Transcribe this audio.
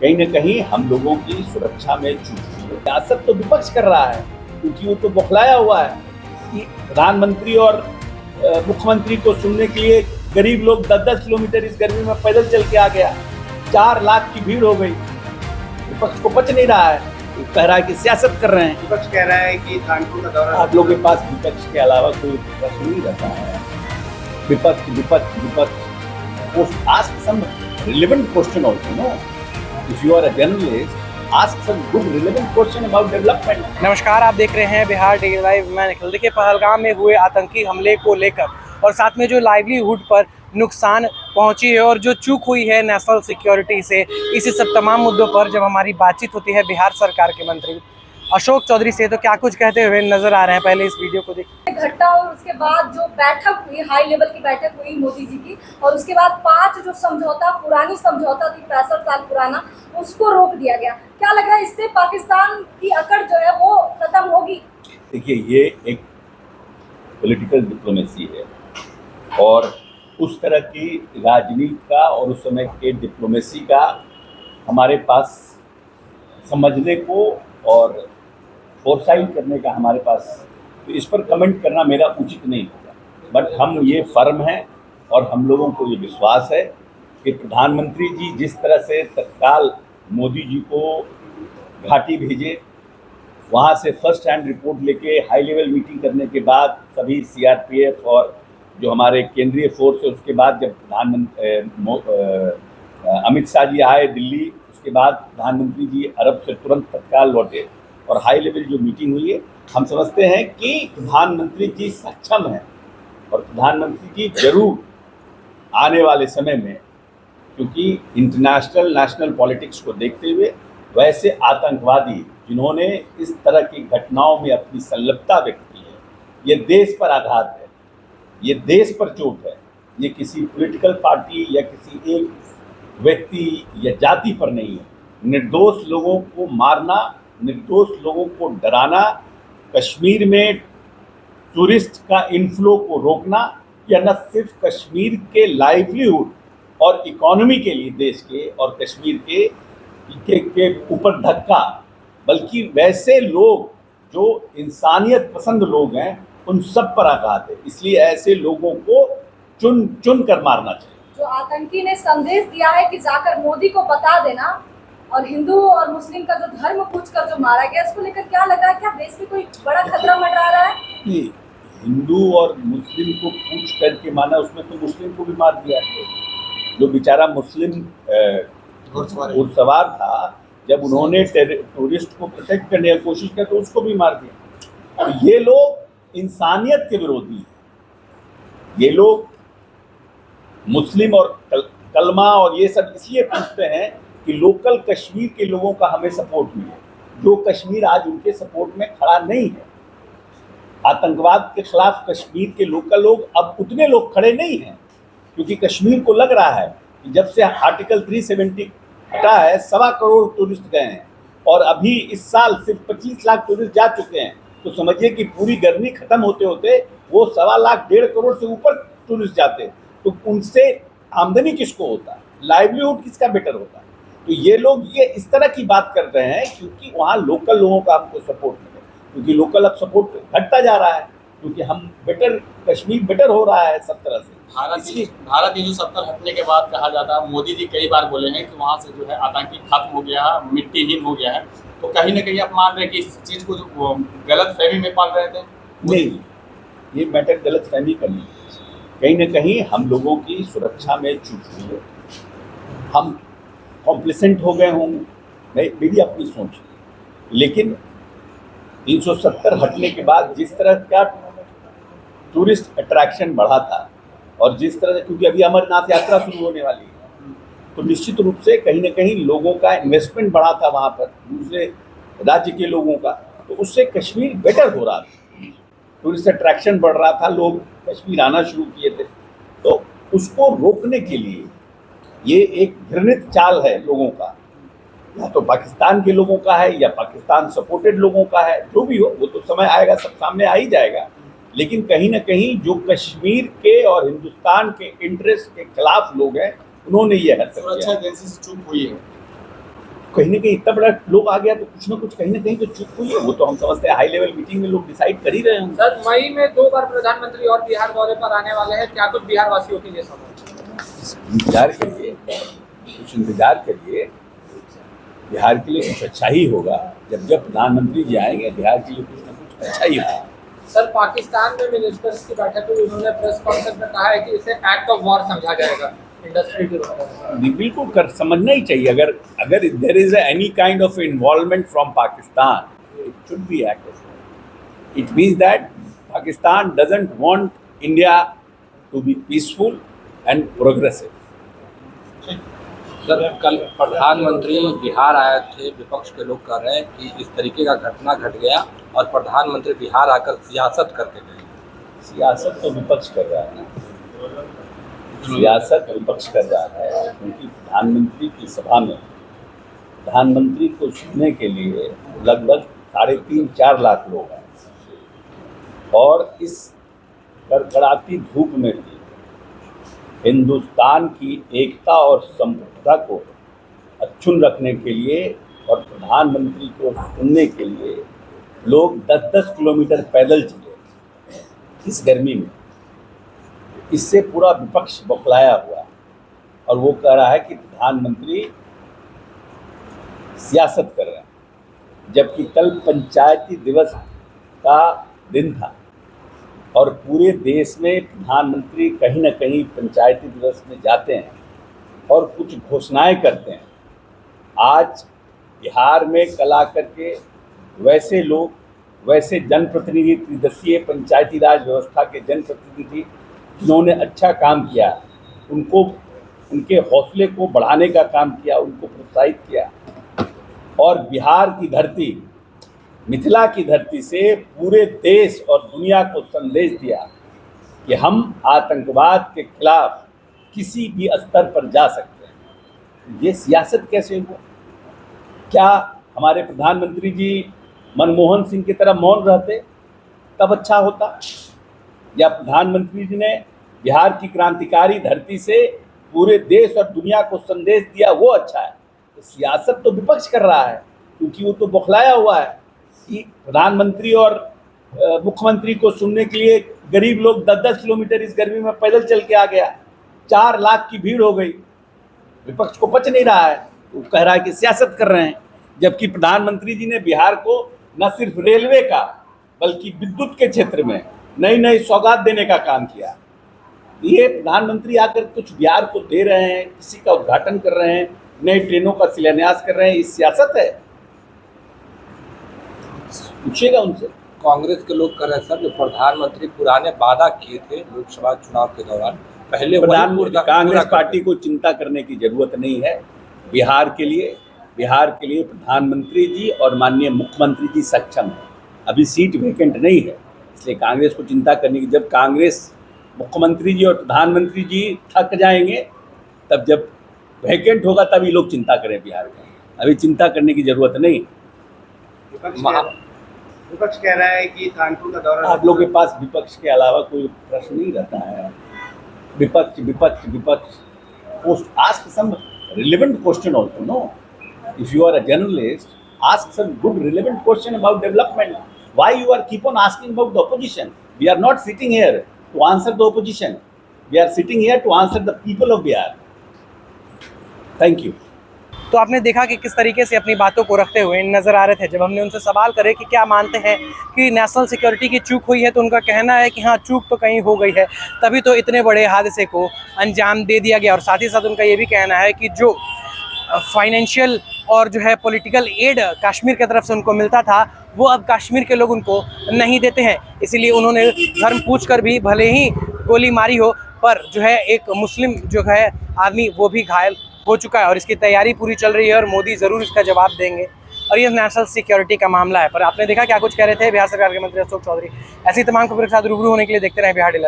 कहीं न कहीं हम लोगों की सुरक्षा में चूक हुई है। सियासत तो विपक्ष कर रहा है, क्योंकि वो तो बौखलाया हुआ है कि प्रधानमंत्री और मुख्यमंत्री को सुनने के लिए गरीब लोग 10-10 किलोमीटर इस गर्मी में पैदल चल के आ गया। 4 लाख की भीड़ हो गई। विपक्ष को पच नहीं रहा है, वो कह रहा है कि सियासत कर रहे हैं। विपक्ष कह रहा है कि कानपुर का दौरा आप लोगों के पास विपक्ष के अलावा कोई प्रश्न नहीं रहता है। विपक्ष ask some relevant question also, no? If you are a journalist, ask some good relevant question about development. नमस्कार, आप देख रहे हैं बिहार डेली लाइव। मैं निखिल। देखिए, पहलगाम में हुए आतंकी हमले को लेकर और साथ में जो लाइवलीहुड पर नुकसान पहुंची है और जो चूक हुई है नेशनल सिक्योरिटी से, इसी सब तमाम मुद्दों पर जब हमारी बातचीत होती है बिहार सरकार के मंत्री अशोक चौधरी से, तो क्या कुछ कहते हुए नजर आ रहे हैं। पहले इस वीडियो को देखिए। घटना और उसके बाद जो बैठक हुई, हाई लेवल की बैठक हुई मोदी जी की, और उसके बाद 5 जो समझौता, पुरानी समझौता थी 65 साल पुराना, उसको रोक दिया गया। क्या लग रहा है इससे पाकिस्तान की अकड़ जो है वो खत्म होगी? देखिए, ये एक पॉलिटिकल डिप्लोमेसी है और उस तरह की राजनीति का और उस समय के डिप्लोमेसी का हमारे पास समझने को और फोरसाइट करने का हमारे पास, तो इस पर कमेंट करना मेरा उचित नहीं होगा। बट हम ये फर्म हैं और हम लोगों को ये विश्वास है कि प्रधानमंत्री जी जिस तरह से तत्काल मोदी जी को घाटी भेजे, वहाँ से फर्स्ट हैंड रिपोर्ट लेके हाई लेवल मीटिंग करने के बाद सभी सीआरपीएफ और जो हमारे केंद्रीय फोर्स है, उसके बाद जब प्रधानमंत्री अमित शाह जी आए दिल्ली, उसके बाद प्रधानमंत्री जी अरब से तुरंत तत्काल लौटे और हाई लेवल जो मीटिंग हुई है, हम समझते हैं कि प्रधानमंत्री जी सक्षम हैं और प्रधानमंत्री जी जरूर आने वाले समय में, क्योंकि इंटरनेशनल नेशनल पॉलिटिक्स को देखते हुए वैसे आतंकवादी जिन्होंने इस तरह की घटनाओं में अपनी संलिप्तता व्यक्त की है, ये देश पर आघात है, ये देश पर चोट है, ये किसी पॉलिटिकल पार्टी या किसी एक व्यक्ति या जाति पर नहीं है। निर्दोष लोगों को मारना, निर्दोष लोगों को डराना, कश्मीर में टूरिस्ट का इनफ्लो को रोकना, या न सिर्फ कश्मीर के लाइवलीहुड और इकोनॉमी के लिए देश के और कश्मीर के ऊपर धक्का, बल्कि वैसे लोग जो इंसानियत पसंद लोग हैं उन सब पर आघात है। इसलिए ऐसे लोगों को चुन कर मारना चाहिए। जो आतंकी ने संदेश दिया है कि जाकर मोदी को बता देना, और हिंदू और मुस्लिम का जो धर्म पूछकर जो मारा गया, इसको लेकर क्या लग रहा है? क्या देश में कोई बड़ा खतरा मंडरा रहा है? हिंदू और मुस्लिम को पूछ करके माना, उसमें तो मुस्लिम को भी मार दिया। जो बेचारा मुस्लिम घुड़सवार था, जब उन्होंने टूरिस्ट को प्रोटेक्ट करने की कोशिश की तो उसको भी मार दिया। और ये लोग इंसानियत के विरोधी हैं। ये लोग मुस्लिम और कलमा और ये सब इसलिए पूछते हैं कि लोकल कश्मीर के लोगों का हमें सपोर्ट मिले। जो कश्मीर आज उनके सपोर्ट में खड़ा नहीं है, आतंकवाद के खिलाफ कश्मीर के लोकल लोग अब उतने लोग खड़े नहीं हैं, क्योंकि कश्मीर को लग रहा है कि जब से आर्टिकल 370 हटा है 1.25 करोड़ टूरिस्ट गए हैं और अभी इस साल सिर्फ 25 लाख टूरिस्ट जा चुके हैं। तो समझिए कि पूरी गर्मी खत्म होते होते वो 1.25 लाख 1.5 करोड़ से ऊपर टूरिस्ट जाते, तो उनसे आमदनी किसको होता है, लाइवलीहुड किसका बेटर होता है? तो ये लोग ये इस तरह की बात कर रहे हैं क्योंकि वहाँ लोकल लोगों का हमको सपोर्ट मिले, क्योंकि लोकल अब सपोर्ट घटता जा रहा है, क्योंकि हम बेटर, कश्मीर बेटर हो रहा है सब तरह से। भारत 370 हटने के बाद कहा जाता है, मोदी जी कई बार बोले हैं कि वहाँ से जो है आतंकी खत्म हो गया है, मिट्टीहीन हो गया है, तो कहीं ना कहीं आप मान रहे हैं कि इस चीज़ को गलत फहमी में पाल रहे थे? नहीं, ये मैटर गलत फहमी का नहीं, कहीं ना कहीं हम लोगों की सुरक्षा में चूक हुई है, हम कॉम्प्लिसेंट हो गए होंगे, मेरी अपनी सोच है। लेकिन 370 हटने के बाद जिस तरह का टूरिस्ट अट्रैक्शन बढ़ा था और जिस तरह से, क्योंकि अभी अमरनाथ यात्रा शुरू होने वाली है, तो निश्चित रूप से कहीं ना कहीं लोगों का इन्वेस्टमेंट बढ़ा था वहाँ पर, दूसरे राज्य के लोगों का, तो उससे कश्मीर बेटर हो रहा था, टूरिस्ट अट्रैक्शन बढ़ रहा था, लोग कश्मीर आना शुरू किए थे। तो उसको रोकने के लिए ये एक घृणित चाल है लोगों का, या तो पाकिस्तान के लोगों का है या पाकिस्तान सपोर्टेड लोगों का है, जो भी हो वो तो समय आएगा, सब सामने आ ही जाएगा। लेकिन कहीं ना कहीं जो कश्मीर के और हिंदुस्तान के इंटरेस्ट के खिलाफ लोग हैं, उन्होंने ये हरकत सुरक्षा एजेंसी से चूक हुई है। कहीं ना कहीं इतना बड़ा लोग आ गया तो कुछ ना कुछ कहीं ना कहीं तो चूक हुई है। वो तो हम समझते हैं हाई लेवल मीटिंग में लोग डिसाइड कर ही रहे होंगे। सर, मई में 2 बार प्रधानमंत्री और बिहार दौरे पर आने वाले हैं, क्या कुछ बिहार वासियों के लिए समझ इंतजार करिए, कुछ इंतजार करिए, बिहार के लिए कुछ अच्छा ही होगा। जब जब प्रधानमंत्री जी आएंगे बिहार के लिए कुछ ना कुछ अच्छा ही होगा। सर, पाकिस्तान में मिनिस्टर्स की बैठक में उन्होंने प्रेस कॉन्फ्रेंस में कहा है कि इसे एक्ट ऑफ वॉर समझा जाएगा इंडस्ट्री के द्वारा। बिल्कुल कर समझना ही चाहिए। अगर there is any kind of involvement from Pakistan, it should be act of war. It means that Pakistan doesn't want India to be peaceful and progressive. Sir, कल प्रधानमंत्री बिहार आए थे, विपक्ष के लोग कह रहे हैं कि इस तरीके का घटना घट गया और प्रधानमंत्री बिहार आकर सियासत करके गए। सियासत तो विपक्ष कर रहा है ना, सियासत विपक्ष कर रहा है, क्योंकि प्रधानमंत्री की सभा में प्रधानमंत्री को सुनने के लिए लगभग 3.5-4 लाख लोग हैं और इस कड़कड़ाती धूप में भी हिंदुस्तान की एकता और संप्रभुता को अक्षुण्ण रखने के लिए और प्रधानमंत्री को सुनने के लिए लोग 10-10 किलोमीटर पैदल चले इस गर्मी में। इससे पूरा विपक्ष बौखलाया हुआ है और वो कह रहा है कि प्रधानमंत्री सियासत कर रहे हैं, जबकि कल पंचायती दिवस का दिन था और पूरे देश में प्रधानमंत्री कहीं ना कहीं पंचायती दिवस में जाते हैं और कुछ घोषणाएं करते हैं। आज बिहार में कल आकर के वैसे लोग, वैसे जनप्रतिनिधि, त्रिदशीय पंचायती राज व्यवस्था के जनप्रतिनिधि जिन्होंने अच्छा काम किया, उनको उनके हौसले को बढ़ाने का काम किया, उनको प्रोत्साहित किया और बिहार की धरती, मिथिला की धरती से पूरे देश और दुनिया को संदेश दिया कि हम आतंकवाद के खिलाफ किसी भी स्तर पर जा सकते हैं। ये सियासत कैसे हुआ? क्या हमारे प्रधानमंत्री जी मनमोहन सिंह की तरह मौन रहते तब अच्छा होता, या प्रधानमंत्री जी ने बिहार की क्रांतिकारी धरती से पूरे देश और दुनिया को संदेश दिया, वो अच्छा है? तो सियासत तो विपक्ष कर रहा है, क्योंकि वो तो बौखलाया हुआ है कि प्रधानमंत्री और मुख्यमंत्री को सुनने के लिए गरीब लोग 10-10 किलोमीटर इस गर्मी में पैदल चल के आ गया, 4 लाख की भीड़ हो गई। विपक्ष को पच नहीं रहा है, वो कह रहा है कि सियासत कर रहे हैं, जबकि प्रधानमंत्री जी ने बिहार को न सिर्फ रेलवे का बल्कि विद्युत के क्षेत्र में नई नई सौगात देने का काम किया। ये प्रधानमंत्री आकर कुछ बिहार को दे रहे हैं, किसी का उद्घाटन कर रहे हैं, नई ट्रेनों का शिलान्यास कर रहे हैं, ये सियासत है? पूछिएगा उनसे। कांग्रेस के लोग कह रहे हैं सर, जो प्रधानमंत्री पुराने वादा किए थे लोकसभा चुनाव के दौरान, पहले कांग्रेस पार्टी को चिंता करने की जरूरत नहीं है। बिहार के लिए प्रधानमंत्री जी और माननीय मुख्यमंत्री जी सक्षम है। अभी सीट वेकेंट नहीं है, इसलिए कांग्रेस को चिंता करने की, जब कांग्रेस मुख्यमंत्री जी और प्रधानमंत्री जी थक जाएंगे, तब जब वेकेंट होगा तभी लोग चिंता करें बिहार में। अभी चिंता करने की जरूरत नहीं। विपक्ष कह रहा है कि कानपुर का दौरा, आप लोगों के पास विपक्ष के अलावा कोई प्रश्न नहीं रहता है। विपक्ष post ask some relevant question also, no? If you are a journalist, ask some good relevant question about development. Why you are keep on asking about the opposition? We are not sitting here to answer the opposition. We are sitting here to answer the people of Bihar. Thank you. तो आपने देखा कि किस तरीके से अपनी बातों को रखते हुए नज़र आ रहे थे। जब हमने उनसे सवाल करे कि क्या मानते हैं कि नेशनल सिक्योरिटी की चूक हुई है, तो उनका कहना है कि हाँ, चूक तो कहीं हो गई है, तभी तो इतने बड़े हादसे को अंजाम दे दिया गया। और साथ ही साथ उनका ये भी कहना है कि जो फाइनेंशियल और जो है पॉलिटिकल एड कश्मीर की तरफ से उनको मिलता था, वो अब कश्मीर के लोग उनको नहीं देते हैं। इसीलिए उन्होंने धर्म पूछकर भी भले ही गोली मारी हो, पर जो है एक मुस्लिम जो है आदमी वो भी घायल हो चुका है और इसकी तैयारी पूरी चल रही है और मोदी ज़रूर इसका जवाब देंगे। और ये नेशनल सिक्योरिटी का मामला है। पर आपने देखा क्या कुछ कह रहे थे बिहार सरकार के मंत्री अशोक चौधरी। ऐसी तमाम खबरों के साथ रूबरू होने के लिए देखते रहें बिहार डेली।